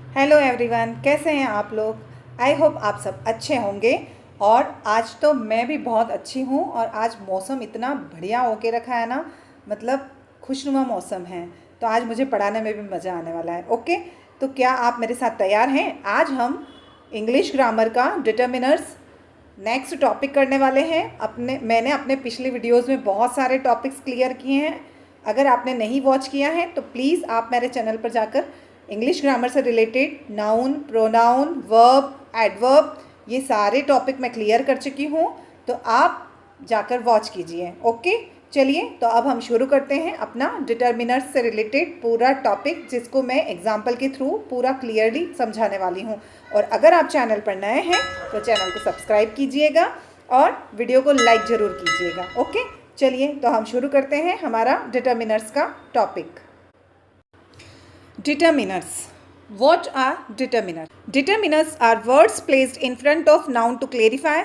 Hello everyone, कैसे हैं आप लोग। आई होप आप सब अच्छे होंगे। और आज तो मैं भी बहुत अच्छी हूँ और आज मौसम इतना बढ़िया होके रखा है ना, मतलब खुशनुमा मौसम है। तो आज मुझे पढ़ाने में भी मज़ा आने वाला है। ओके, तो क्या आप मेरे साथ तैयार हैं। आज हम इंग्लिश ग्रामर का डिटर्मिनर्स नेक्स्ट टॉपिक करने वाले हैं। मैंने अपने पिछले वीडियोस में बहुत सारे टॉपिक्स क्लियर किए हैं। अगर आपने नहीं वॉच किया है तो प्लीज़ आप मेरे चैनल पर जाकर इंग्लिश ग्रामर से related noun, pronoun, verb, adverb, ये सारे टॉपिक मैं क्लियर कर चुकी हूँ। तो आप जाकर वॉच कीजिए। ओके, चलिए तो अब हम शुरू करते हैं अपना डिटर्मिनर्स से रिलेटेड पूरा टॉपिक, जिसको मैं एग्जाम्पल के थ्रू पूरा क्लियरली समझाने वाली हूँ। और अगर आप चैनल पर नए हैं तो चैनल को सब्सक्राइब कीजिएगा और वीडियो को लाइक ज़रूर कीजिएगा। ओके, चलिए तो हम शुरू करते हैं हमारा डिटर्मिनर्स का topic. Determiners. What are determiners? Determiners are words placed in front of noun to clarify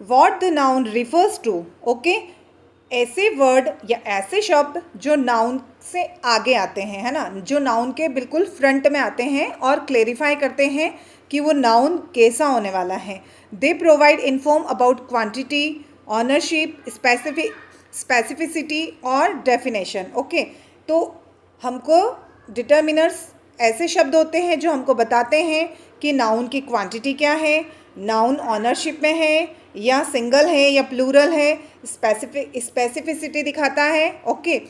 what the noun refers to. Okay? ऐसे वर्ड या ऐसे शब्द जो नाउन से आगे आते हैं, है ना, जो नाउन के बिल्कुल फ्रंट में आते हैं और क्लेरिफाई करते हैं कि वो नाउन कैसा होने वाला है। They provide inform about quantity, ownership, specificity और डेफिनेशन। ओके, तो हमको डिटर्मिनर्स ऐसे शब्द होते हैं जो हमको बताते हैं कि नाउन की क्वांटिटी क्या है, नाउन ऑनरशिप में है या सिंगल है या प्लूरल है, स्पेसिफिसिटी दिखाता है। ओके,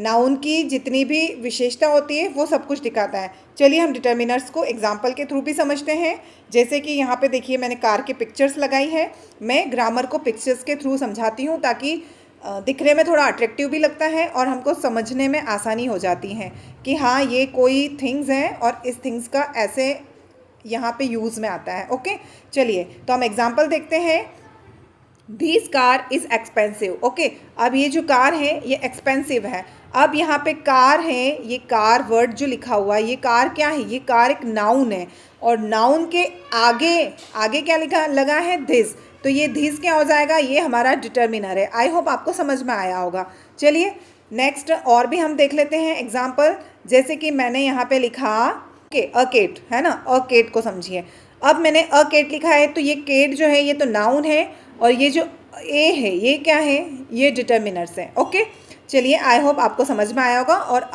नाउन की जितनी भी विशेषता होती है वो सब कुछ दिखाता है। चलिए हम डिटर्मिनर्स को एग्जाम्पल के थ्रू भी समझते हैं। जैसे कि यहाँ पे देखिए मैंने कार के पिक्चर्स लगाई है। मैं ग्रामर को पिक्चर्स के थ्रू समझाती हूँ ताकि दिखने में थोड़ा अट्रैक्टिव भी लगता है और हमको समझने में आसानी हो जाती है कि हाँ ये कोई थिंग्स हैं और इस थिंग्स का ऐसे यहाँ पे यूज़ में आता है। ओके, चलिए तो हम एग्जांपल देखते हैं। This car is expensive. Okay, अब ये जो कार है ये एक्सपेंसिव है। अब यहाँ पे कार है, ये कार वर्ड जो लिखा हुआ है, ये कार क्या है, ये कार एक नाउन है। और नाउन के आगे आगे क्या लिखा लगा है, दिस। तो ये दिस क्या हो जाएगा, ये हमारा डिटर्मिनर है। आई होप आपको समझ में आया होगा। चलिए नेक्स्ट और भी हम देख लेते हैं एग्जाम्पल। जैसे कि मैंने यहाँ पे लिखा के अ केट, है ना, अ केट को समझिए। अब मैंने अ केट लिखा है तो ये केट जो है ये तो नाउन है और ये जो ए है ये क्या है, ये डिटर्मिनर्स है। ओके, चलिए आई होप आपको समझ में आया होगा। और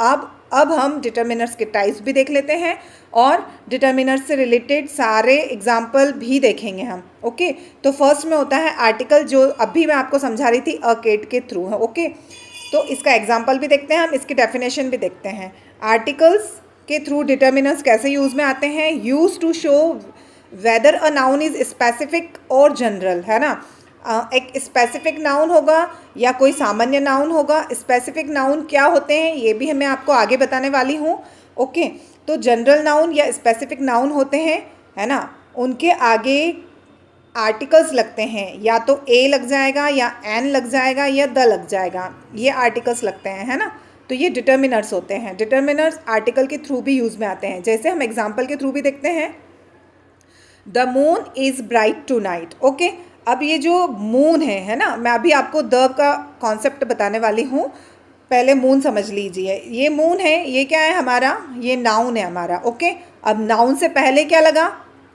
अब हम डिटर्मिनर्स के टाइप्स भी देख लेते हैं और डिटर्मिनर्स से रिलेटेड सारे एग्जाम्पल भी देखेंगे हम। ओके, तो फर्स्ट में होता है आर्टिकल, जो अभी मैं आपको समझा रही थी अ केट के थ्रू है। ओके, तो इसका एग्जाम्पल भी देखते हैं हम, इसकी डेफिनेशन भी देखते हैं। आर्टिकल्स के थ्रू डिटर्मिनर्स कैसे यूज़ में आते हैं, use to show whether a noun is specific और जनरल, है ना। एक स्पेसिफिक नाउन होगा या कोई सामान्य नाउन होगा। स्पेसिफिक नाउन क्या होते हैं ये भी मैं आपको आगे बताने वाली हूँ। ओके, तो जनरल नाउन या स्पेसिफिक नाउन होते हैं, है ना, उनके आगे आर्टिकल्स लगते हैं, या तो ए लग जाएगा या एन लग जाएगा या द लग जाएगा, ये आर्टिकल्स लगते हैं, है ना। तो ये डिटर्मिनर्स होते हैं। डिटर्मिनर्स आर्टिकल के थ्रू भी यूज़ में आते हैं। जैसे हम एग्जाम्पल के थ्रू भी देखते हैं, the moon is bright tonight. Okay, अब ये जो मून है ना, मैं अभी आपको द का कॉन्सेप्ट बताने वाली हूँ। पहले मून समझ लीजिए। ये मून है, ये क्या है हमारा, ये नाउन है हमारा। ओके, अब नाउन से पहले क्या लगा,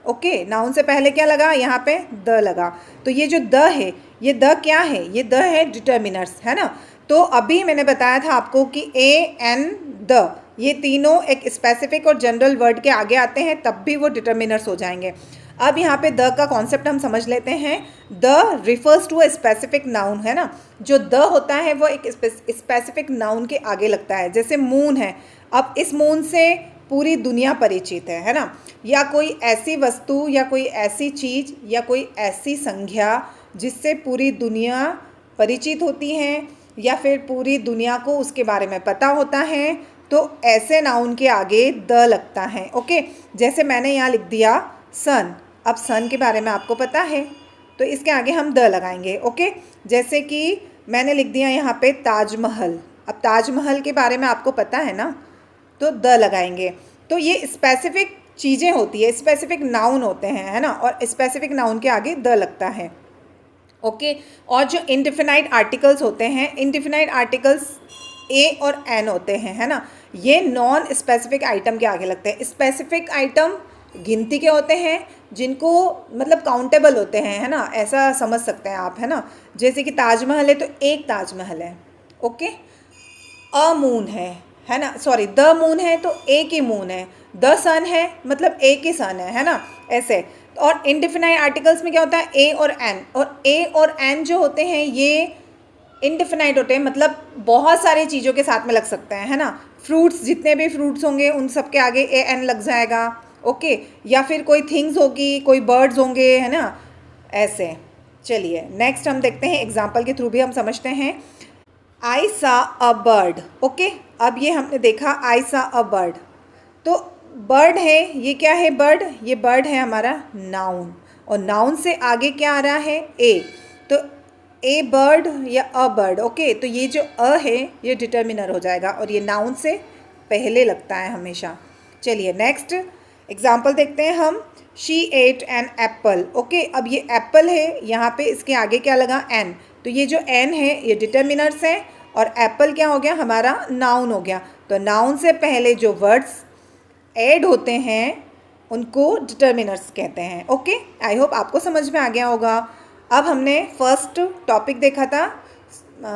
ओके, नाउन से पहले क्या लगा, यहाँ पे द लगा। तो ये जो द है, ये द क्या है, ये द है डिटर्मिनर्स, है ना। तो अभी मैंने बताया था आपको कि ए एन द, ये तीनों एक स्पेसिफिक और जनरल वर्ड के आगे आते हैं तब भी वो डिटर्मिनर्स हो जाएंगे। अब यहाँ पे द का कॉन्सेप्ट हम समझ लेते हैं। The refers to a specific noun, है ना। जो द होता है वो एक स्पेसिफिक नाउन के आगे लगता है। जैसे मून है, अब इस मून से पूरी दुनिया परिचित है ना। या कोई ऐसी वस्तु या कोई ऐसी चीज़ या कोई ऐसी संज्ञा जिससे पूरी दुनिया परिचित होती है या फिर पूरी दुनिया को उसके बारे में पता होता है, तो ऐसे नाउन के आगे द लगता है। ओके, जैसे मैंने यहाँ लिख दिया सन। अब सन के बारे में आपको पता है तो इसके आगे हम द लगाएंगे। ओके, जैसे कि मैंने लिख दिया यहाँ पे ताजमहल। अब ताजमहल के बारे में आपको पता है ना, तो द लगाएंगे। तो ये स्पेसिफिक चीज़ें होती है, स्पेसिफिक नाउन होते हैं, है ना, और स्पेसिफिक नाउन के आगे द लगता है। ओके, और जो इनडिफिनाइट आर्टिकल्स होते हैं, इनडिफिनाइट आर्टिकल्स ए और एन होते हैं, है ना। ये नॉन स्पेसिफिक आइटम के आगे लगते हैं। स्पेसिफिक आइटम गिनती के होते हैं जिनको मतलब काउंटेबल होते हैं, है ना, ऐसा समझ सकते हैं आप, है ना। जैसे कि ताजमहल है तो एक ताजमहल है, ओके। अ मून है ना, सॉरी द मून है तो एक ही मून है। द सन है मतलब एक ही सन है ना, ऐसे। और इनडिफिनाइट आर्टिकल्स में क्या होता है, ए और एन, और ए और एन जो होते हैं ये इनडिफिनाइट होते हैं, मतलब बहुत सारी चीज़ों के साथ में लग सकते हैं, है ना। फ्रूट्स, जितने भी फ्रूट्स होंगे उन सब के आगे ए एन लग जाएगा, ओके। या फिर कोई थिंग्स होगी, कोई बर्ड्स होंगे, है ना, ऐसे। चलिए नेक्स्ट हम देखते हैं, एग्जाम्पल के थ्रू भी हम समझते हैं। आई सा अ बर्ड, ओके। अब ये हमने देखा आई सा अ बर्ड, तो बर्ड है, ये क्या है बर्ड, ये बर्ड है हमारा नाउन, और नाउन से आगे क्या आ रहा है, ए, तो ए बर्ड या अ बर्ड, ओके। तो ये जो अ है ये डिटर्मिनर हो जाएगा, और ये नाउन से पहले लगता है हमेशा। चलिए नेक्स्ट एग्जाम्पल देखते हैं हम। She ate an apple, okay. अब ये एप्पल है, यहाँ पे इसके आगे क्या लगा, एन, तो ये जो एन है ये डिटर्मिनर्स है, और एप्पल क्या हो गया हमारा, नाउन हो गया। तो नाउन से पहले जो वर्ड्स ऐड होते हैं उनको डिटर्मिनर्स कहते हैं, ओके। आई होप आपको समझ में आ गया होगा। अब हमने फर्स्ट टॉपिक देखा था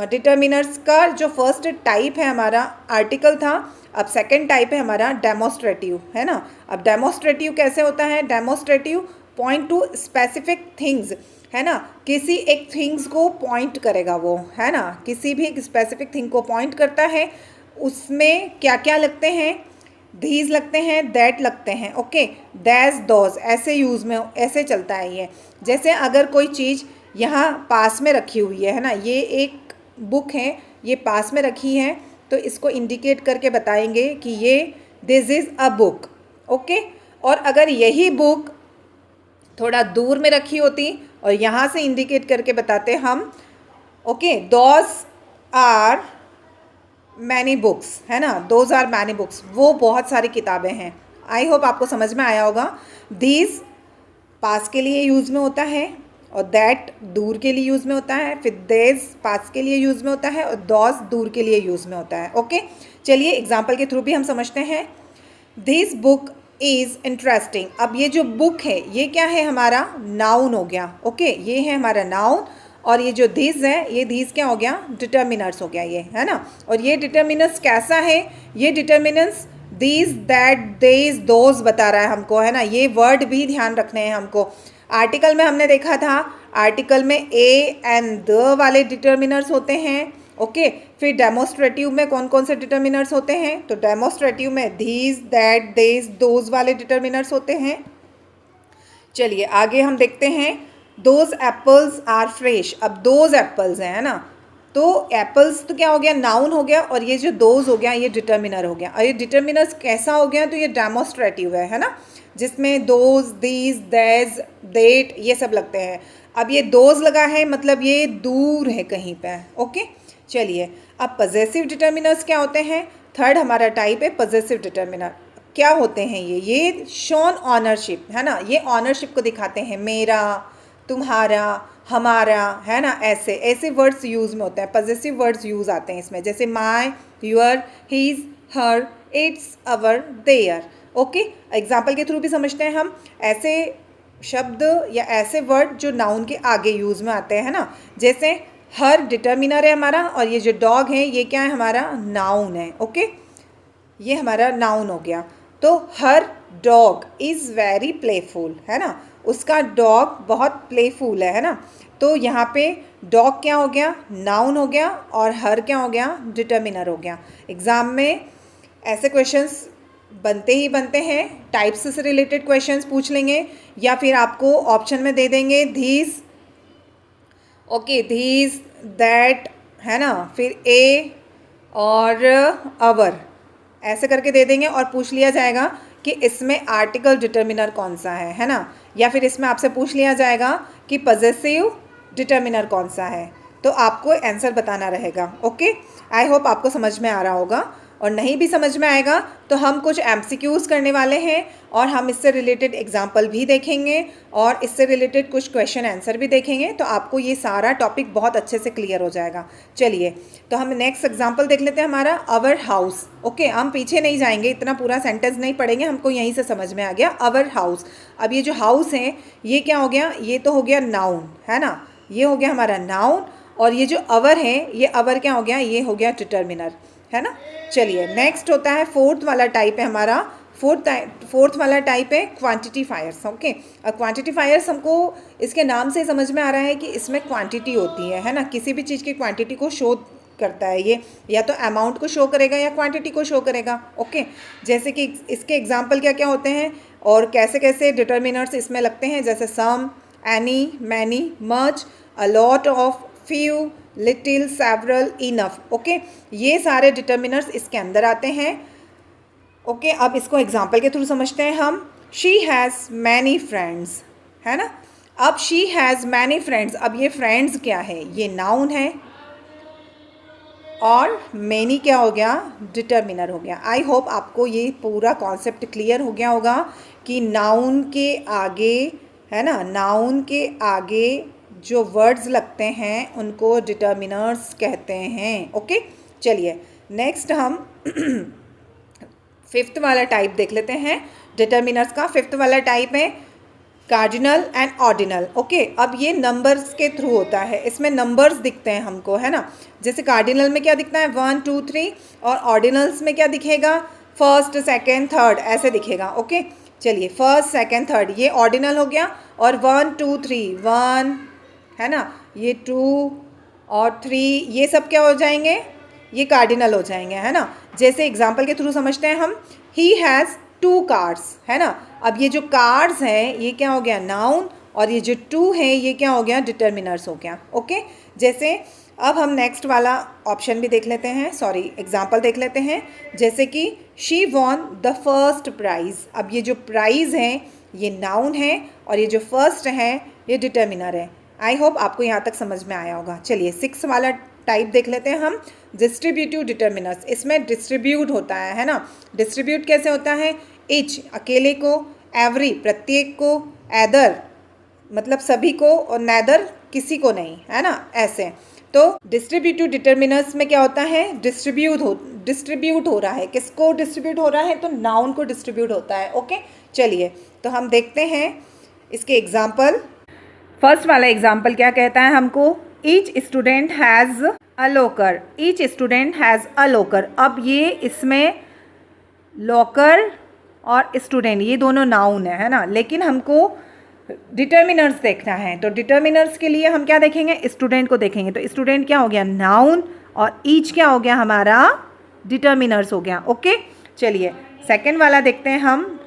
डिटर्मिनर्स का, जो फर्स्ट टाइप है हमारा आर्टिकल था। अब सेकंड टाइप है हमारा डेमोस्ट्रेटिव, है ना। अब डेमोस्ट्रेटिव कैसे होता है, demonstrative point two specific things, है ना, किसी एक थिंग्स को पॉइंट करेगा वो, है ना, किसी भी एक स्पेसिफिक थिंग को पॉइंट करता है। उसमें क्या क्या लगते हैं, दीज लगते हैं, दैट लगते हैं, ओके, दैज दोज, ऐसे यूज़ में ऐसे चलता है ये। जैसे अगर कोई चीज़ यहाँ पास में रखी हुई है ना, ये एक बुक है, ये पास में रखी है, तो इसको इंडिकेट करके बताएंगे कि ये this is a book, okay. और अगर यही बुक थोड़ा दूर में रखी होती और यहाँ से इंडिकेट करके बताते हम, okay, those are many books, है ना, दोज आर मैनी बुक्स, वो बहुत सारी किताबें हैं। आई होप आपको समझ में आया होगा। दीज पास के लिए यूज़ में होता है, और दैट दूर के लिए यूज़ में होता है, फिर देज पास के लिए यूज़ में होता है, और दोज दूर के लिए यूज़ में होता है, ओके। चलिए एग्जाम्पल के थ्रू भी हम समझते हैं। दिस बुक इज़ इंटरेस्टिंग, अब ये जो बुक है ये क्या है हमारा, नाउन हो गया, ओके, ये है हमारा नाउन। और ये जो दिस है, ये दिस क्या हो गया, डिटर्मिनर्स हो गया ये, है ना। और ये डिटर्मिनर्स कैसा है, ये डिटर्मिनर्स दिस दैट देज दोज बता रहा है हमको, है ना। ये वर्ड भी ध्यान रखने हैं हमको। आर्टिकल में हमने देखा था, आर्टिकल में ए एंड द वाले डिटर्मिनर्स होते हैं, ओके। फिर डेमोस्ट्रेटिव में कौन कौन से डिटर्मिनर्स होते हैं, तो डेमोस्ट्रेटिव में दीज दैट देज दोज वाले डिटर्मिनर्स होते हैं। चलिए आगे हम देखते हैं। दोज एप्पल्स आर फ्रेश, अब दोज एप्पल्स हैं, है ना, तो एप्पल्स तो क्या हो गया, नाउन हो गया, और ये जो दोज हो गया ये डिटर्मिनर हो गया। और ये डिटर्मिनर्स कैसा हो गया, तो ये डेमोस्ट्रेटिव है ना, जिसमें दोज दीज दैज देट ये सब लगते हैं। अब ये दोज लगा है मतलब ये दूर है कहीं पे, ओके। चलिए अब पजेसिव डिटर्मिनर्स क्या होते हैं, थर्ड हमारा टाइप है पजेसिव डिटर्मिनर। क्या होते हैं ये शोन ऑनरशिप, है ना, ये ऑनरशिप को दिखाते हैं, मेरा, तुम्हारा, हमारा, है ना, ऐसे ऐसे वर्ड्स यूज़ में होते हैं, पजेसिव वर्ड्स यूज़ आते हैं इसमें, जैसे my, your, his, her, its, our, their, okay. Example के थ्रू भी समझते हैं हम ऐसे शब्द या ऐसे वर्ड जो नाउन के आगे यूज़ में आते हैं, है ना। जैसे हर डिटर्मिनर है हमारा, और ये जो डॉग है ये क्या है हमारा, नाउन है, ओके, ये हमारा नाउन हो गया। तो हर डॉग इज़ वेरी प्लेफुल, है ना, उसका डॉग बहुत प्लेफुल है ना। तो यहाँ पे डॉग क्या हो गया, नाउन हो गया, और हर क्या हो गया, डिटर्मिनर हो गया। एग्ज़ाम में ऐसे क्वेश्चंस बनते ही बनते हैं, टाइप्स से रिलेटेड क्वेश्चंस पूछ लेंगे, या फिर आपको ऑप्शन में दे देंगे धीस, ओके, धीस, दैट, है ना, फिर ए और अवर, ऐसे करके दे देंगे, और पूछ लिया जाएगा कि इसमें आर्टिकल डिटर्मिनर कौन सा है ना, या फिर इसमें आपसे पूछ लिया जाएगा कि पजेसिव डिटर्मिनर कौन सा है, तो आपको आंसर बताना रहेगा, ओके। आई होप आपको समझ में आ रहा होगा। और नहीं भी समझ में आएगा तो हम कुछ MCQs करने वाले हैं और हम इससे रिलेटेड एग्जाम्पल भी देखेंगे और इससे रिलेटेड कुछ क्वेश्चन आंसर भी देखेंगे, तो आपको ये सारा टॉपिक बहुत अच्छे से क्लियर हो जाएगा। चलिए तो हम नेक्स्ट एग्जाम्पल देख लेते हैं, हमारा अवर हाउस। ओके, हम पीछे नहीं जाएंगे, इतना पूरा सेंटेंस नहीं पढ़ेंगे, हमको यहीं से समझ में आ गया अवर हाउस। अब ये जो हाउस है ये क्या हो गया, ये तो हो गया नाउन, है ना, ये हो गया हमारा नाउन, और ये जो अवर है ये अवर क्या हो गया, ये हो गया डिटर्मिनर, है ना। चलिए नेक्स्ट होता है फोर्थ वाला टाइप है हमारा, फोर्थ वाला टाइप है क्वांटिटीफायर्स। ओके, अब क्वांटिटीफायर्स हमको इसके नाम से समझ में आ रहा है कि इसमें क्वांटिटी होती है ना, किसी भी चीज़ की क्वांटिटी को शो करता है ये, या तो अमाउंट को शो करेगा या क्वांटिटी को शो करेगा। ओके, जैसे कि इसके एग्जाम्पल क्या क्या होते हैं और कैसे कैसे डिटर्मिनर्स इसमें लगते हैं, जैसे some, any, many, much, a lot of, few, little, several, enough. Okay, ये सारे डिटर्मिनर्स इसके अंदर आते हैं। ओके, अब इसको एग्जाम्पल के थ्रू समझते हैं हम। शी हैज़ मैनी फ्रेंड्स, है ना। अब शी हैज़ मैनी फ्रेंड्स, अब ये फ्रेंड्स क्या है, ये नाउन है और मैनी क्या हो गया, डिटर्मिनर हो गया। आई होप आपको ये पूरा कॉन्सेप्ट क्लियर हो गया होगा कि नाउन के आगे, है ना, नाउन के आगे जो वर्ड्स लगते हैं उनको डिटर्मिनर्स कहते हैं। ओके, चलिए नेक्स्ट हम फिफ्थ वाला टाइप देख लेते हैं डिटर्मिनर्स का। फिफ्थ वाला टाइप है कार्डिनल एंड ऑर्डिनल। ओके, अब ये नंबर्स के थ्रू होता है, इसमें नंबर्स दिखते हैं हमको, है ना। जैसे कार्डिनल में क्या दिखता है 1 2 3, और ऑर्डिनल्स में क्या दिखेगा, फर्स्ट सेकेंड थर्ड ऐसे दिखेगा। ओके, चलिए फर्स्ट सेकेंड थर्ड ये ऑर्डिनल हो गया, और 1 2 3 1, है ना, ये 2 और 3 ये सब क्या हो जाएंगे, ये कार्डिनल हो जाएंगे, है ना। जैसे एग्जाम्पल के थ्रू समझते हैं हम, ही हैज़ 2 कार्स, है ना। अब ये जो कार्स हैं ये क्या हो गया, नाउन, और ये जो 2 है ये क्या हो गया, डिटर्मिनर्स हो गया। ओके, जैसे अब हम नेक्स्ट वाला ऑप्शन भी देख लेते हैं, सॉरी एग्जाम्पल देख लेते हैं। जैसे कि she won the first prize, अब ये जो प्राइज़ है ये नाउन है और ये जो फर्स्ट है ये डिटर्मिनर है। आई होप आपको यहाँ तक समझ में आया होगा। चलिए 6 वाला टाइप देख लेते हैं हम, डिस्ट्रीब्यूटिव डिटर्मिनर्स। इसमें डिस्ट्रीब्यूट होता है ना। डिस्ट्रीब्यूट कैसे होता है, इच अकेले को, एवरी प्रत्येक को, एदर मतलब सभी को, और नैदर किसी को नहीं, है ना, ऐसे। तो डिस्ट्रीब्यूटिव डिटर्मिनर्स में क्या होता है, डिस्ट्रीब्यूट हो रहा है, किसको डिस्ट्रीब्यूट हो रहा है, तो नाउन को डिस्ट्रीब्यूट होता है। ओके, चलिए तो हम देखते हैं इसके एग्जाम्पल। फर्स्ट वाला एग्जाम्पल क्या कहता है हमको, each student has a locker, each student has a locker. अब ये इसमें लॉकर और स्टूडेंट ये दोनों नाउन है ना, लेकिन हमको डिटर्मिनर्स देखना है, तो डिटर्मिनर्स के लिए हम क्या देखेंगे, स्टूडेंट को देखेंगे। तो स्टूडेंट क्या हो गया, नाउन, और ईच क्या हो गया हमारा, डिटर्मिनर्स हो गया। ओके, चलिए सेकंड वाला देखते हैं हम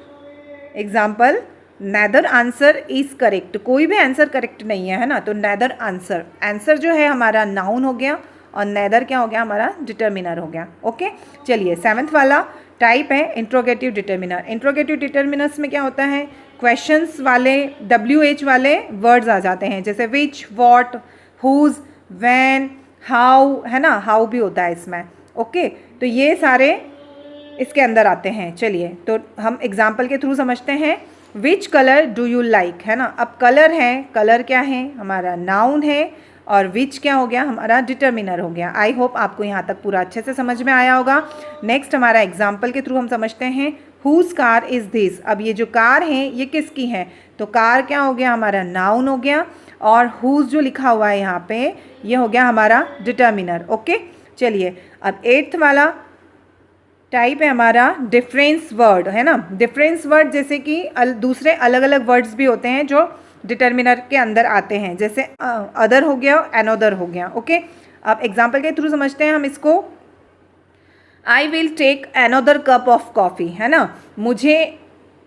example. Neither answer is correct, कोई भी आंसर करेक्ट नहीं है ना, तो नेदर आंसर, आंसर जो है हमारा नाउन हो गया और नेदर क्या हो गया हमारा, डिटर्मिनर हो गया। ओके, चलिए 7th वाला टाइप है इंट्रोगेटिव डिटर्मिनर। इंट्रोगेटिव डिटर्मिनर्स में क्या होता है, क्वेश्चंस वाले WH वाले वर्ड्स आ जाते हैं, जैसे विच, वॉट, हुज, व्हेन, हाउ, है ना, हाउ भी होता है इसमें। ओके, तो ये सारे इसके अंदर आते हैं। चलिए तो हम एग्जाम्पल के थ्रू समझते हैं। Which colour do you like, है ना। अब कलर है, कलर क्या है हमारा, नाउन है, और विच क्या हो गया हमारा, डिटर्मिनर हो गया। आई होप आपको यहाँ तक पूरा अच्छे से समझ में आया होगा। नेक्स्ट हमारा एग्जाम्पल के थ्रू हम समझते हैं, हुज कार इज़ दिस। अब ये जो कार है ये किसकी है, तो कार क्या हो गया हमारा, नाउन हो गया, और हुज जो लिखा हुआ है यहाँ पे ये हो गया हमारा डिटर्मिनर। ओके, चलिए अब 8th वाला टाइप है हमारा डिफरेंस वर्ड, है ना। डिफरेंस वर्ड जैसे कि दूसरे अलग अलग वर्ड्स भी होते हैं जो डिटर्मिनर के अंदर आते हैं, जैसे अदर हो गया, एनोदर हो गया। ओके, अब एग्जाम्पल के थ्रू समझते हैं हम इसको। I will take another cup of coffee, है ना, मुझे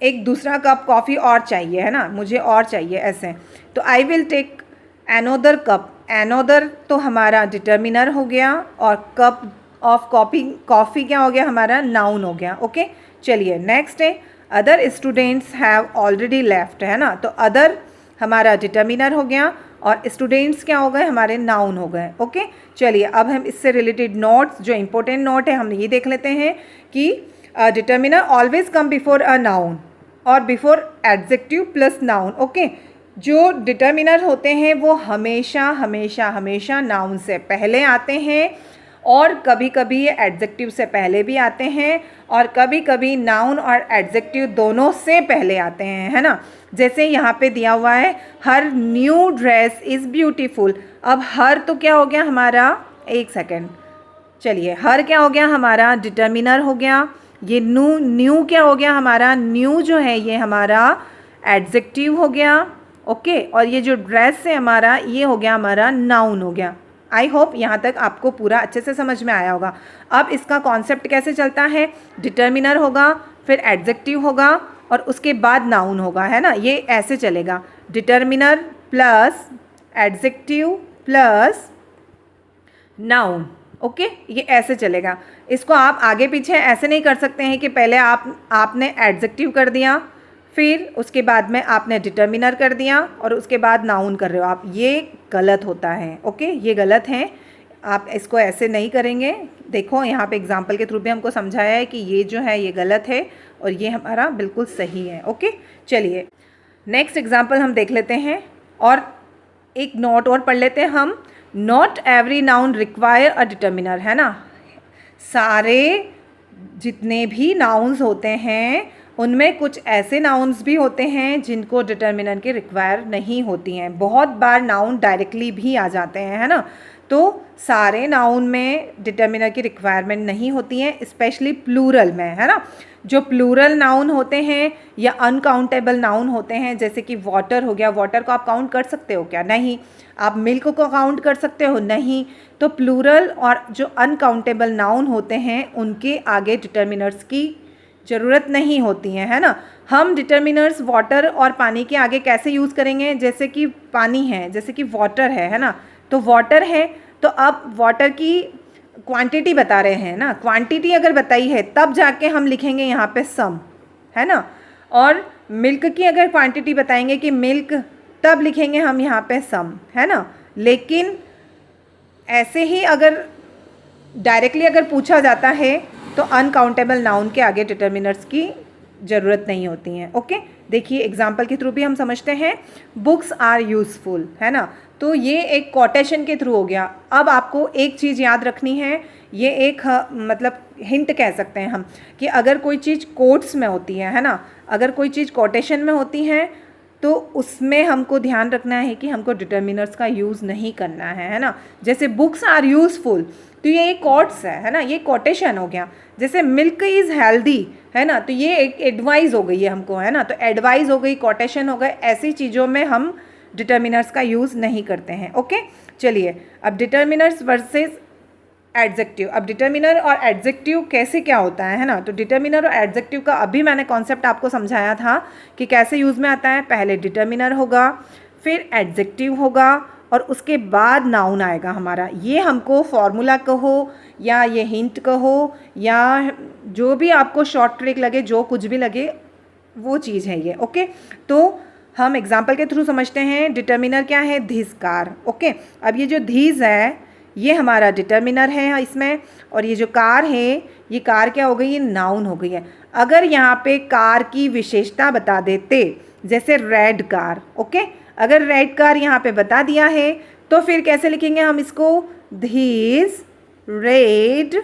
एक दूसरा कप कॉफ़ी और चाहिए, है ना, मुझे और चाहिए ऐसे। तो I will take another cup, another तो हमारा डिटर्मिनर हो गया, और कप ऑफ कॉफ़ी क्या हो गया हमारा, नाउन हो गया। ओके, चलिए नेक्स्ट है other students have already left, है ना, तो अदर हमारा डिटर्मिनर हो गया, और स्टूडेंट्स क्या हो गए, हमारे नाउन हो गए। ओके, चलिए अब हम इससे रिलेटेड नोट्स, जो इंपॉर्टेंट नोट है, हम ये देख लेते हैं कि determiner always come before a noun और before adjective plus noun. Okay, जो डिटर्मिनर होते हैं वो हमेशा हमेशा हमेशा नाउन से पहले आते हैं, और कभी कभी ये एडजेक्टिव से पहले भी आते हैं, और कभी कभी नाउन और एडजेक्टिव दोनों से पहले आते हैं, है ना। जैसे यहाँ पे दिया हुआ है, हर न्यू ड्रेस इज़ ब्यूटीफुल। अब हर तो क्या हो गया हमारा, एक सेकेंड, चलिए, हर क्या हो गया हमारा, डिटर्मिनर हो गया। ये न्यू क्या हो गया हमारा, न्यू जो है ये हमारा एडजेक्टिव हो गया। ओके, और ये जो ड्रेस है हमारा, ये हो गया हमारा नाउन हो गया। आई होप यहाँ तक आपको पूरा अच्छे से समझ में आया होगा। अब इसका कॉन्सेप्ट कैसे चलता है, डिटर्मिनर होगा, फिर एडजेक्टिव होगा, और उसके बाद नाउन होगा, है ना। ये ऐसे चलेगा, determiner plus adjective plus noun. Okay, ये ऐसे चलेगा। इसको आप आगे पीछे ऐसे नहीं कर सकते हैं कि पहले आपने एडजेक्टिव कर दिया, फिर उसके बाद में आपने डिटर्मिनर कर दिया, और उसके बाद नाउन कर रहे हो आप। ये गलत होता है। ओके, ये गलत है, आप इसको ऐसे नहीं करेंगे। देखो यहाँ पे एग्जाम्पल के थ्रू भी हमको समझाया है कि ये जो है ये गलत है और ये हमारा बिल्कुल सही है। ओके, चलिए नेक्स्ट एग्जाम्पल हम देख लेते हैं, और एक नोट और पढ़ लेते हैं हम। Not every noun require a determiner, है ना। सारे जितने भी नाउन्स होते हैं उनमें कुछ ऐसे नाउन्स भी होते हैं जिनको डिटर्मिनर की रिक्वायर नहीं होती हैं। बहुत बार नाउन डायरेक्टली भी आ जाते हैं, है ना। तो सारे नाउन में डिटर्मिनर की रिक्वायरमेंट नहीं होती है, स्पेशली प्लूरल में, है ना। जो प्लूरल नाउन होते हैं या अनकाउंटेबल नाउन होते हैं, जैसे कि वाटर हो गया, वाटर को आप काउंट कर सकते हो क्या, नहीं। आप मिल्क को काउंट कर सकते हो, नहीं। तो प्लूरल और जो अनकाउंटेबल नाउन होते हैं उनके आगे डिटर्मिनर्स की ज़रूरत नहीं होती है ना। हम डिटर्मिनर्स वाटर और पानी के आगे कैसे यूज़ करेंगे, जैसे कि पानी है, जैसे कि वाटर है ना। तो वाटर है तो अब वाटर की क्वांटिटी बता रहे हैं ना, क्वांटिटी अगर बताई है तब जाके हम लिखेंगे यहाँ पे सम, है ना। और मिल्क की अगर क्वांटिटी बताएंगे कि मिल्क, तब लिखेंगे हम यहाँ पे सम, है ना। लेकिन ऐसे ही अगर डायरेक्टली अगर पूछा जाता है तो अनकाउंटेबल नाउन के आगे डिटर्मिनर्स की ज़रूरत नहीं होती हैं। ओके, देखिए एग्जाम्पल के थ्रू भी हम समझते हैं। बुक्स आर यूज़फुल, है ना। तो ये एक कोटेशन के थ्रू हो गया। अब आपको एक चीज़ याद रखनी है, ये एक मतलब हिंट कह सकते हैं हम, कि अगर कोई चीज़ कोट्स में होती है ना, अगर कोई चीज़ कोटेशन में होती है तो उसमें हमको ध्यान रखना है कि हमको डिटर्मिनर्स का यूज़ नहीं करना है ना। जैसे बुक्स आर यूज़फुल, तो ये एक कोट्स है ना, ये कोटेशन हो गया। जैसे मिल्क इज़ हेल्दी, है ना, तो ये एक एडवाइस हो गई है हमको, है ना। तो एडवाइस हो गई, कोटेशन हो गए, ऐसी चीज़ों में हम डिटर्मिनर्स का यूज़ नहीं करते हैं। ओके, चलिए अब डिटर्मिनर्स वर्सेस एडजेक्टिव। अब डिटर्मिनर और एडजेक्टिव कैसे क्या होता है ना। तो डिटर्मिनर और एडजेक्टिव का अभी मैंने कॉन्सेप्ट आपको समझाया था कि कैसे यूज़ में आता है। पहले डिटर्मिनर होगा, फिर एडजेक्टिव होगा, और उसके बाद नाउन आएगा हमारा। ये हमको फॉर्मूला कहो या ये हिंट कहो या जो भी आपको शॉर्ट ट्रिक लगे, जो कुछ भी लगे, वो चीज़ है ये। ओके, तो हम एग्जाम्पल के थ्रू समझते हैं। डिटर्मिनर क्या है, धीस कार। ओके, अब ये जो धीस है ये हमारा डिटर्मिनर है इसमें, और ये जो कार है, ये कार क्या हो गई, ये नाउन हो गई है। अगर यहाँ पे कार की विशेषता बता देते, जैसे रेड कार, ओके, अगर रेड कार यहाँ पे बता दिया है तो फिर कैसे लिखेंगे हम इसको, धीस रेड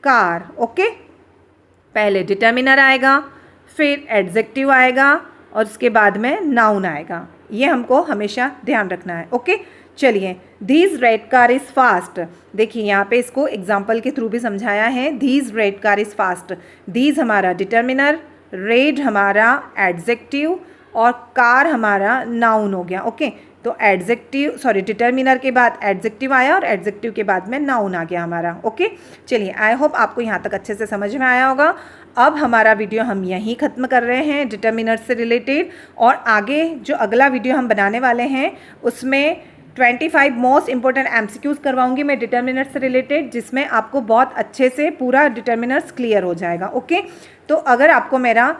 कार। ओके, पहले डिटर्मिनर आएगा, फिर एडजेक्टिव आएगा, और उसके बाद में नाउन आएगा। ये हमको हमेशा ध्यान रखना है। ओके, चलिए, धीस रेड कार इज़ फास्ट। देखिए यहाँ पे इसको एग्जाम्पल के थ्रू भी समझाया है। धीस रेड कार इज़ फास्ट, धीस हमारा डिटर्मिनर, रेड हमारा एडजेक्टिव, और कार हमारा नाउन हो गया। ओके, तो डिटर्मिनर के बाद एडजेक्टिव आया, और एडजेक्टिव के बाद में नाउन आ गया हमारा। ओके, चलिए, आई होप आपको यहाँ तक अच्छे से समझ में आया होगा। अब हमारा वीडियो हम यहीं ख़त्म कर रहे हैं डिटर्मिनर से रिलेटेड, और आगे जो अगला वीडियो हम बनाने वाले हैं उसमें 25 मोस्ट इंपॉर्टेंट MCQs करवाऊंगी मैं डिटर्मिनर से रिलेटेड, जिसमें आपको बहुत अच्छे से पूरा डिटर्मिनर्स क्लियर हो जाएगा। ओके, तो अगर आपको मेरा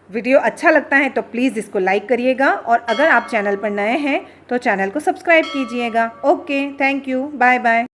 वीडियो अच्छा लगता है तो प्लीज़ इसको लाइक करिएगा और अगर आप चैनल पर नए हैं तो चैनल को सब्सक्राइब कीजिएगा। Okay, thank you, bye bye.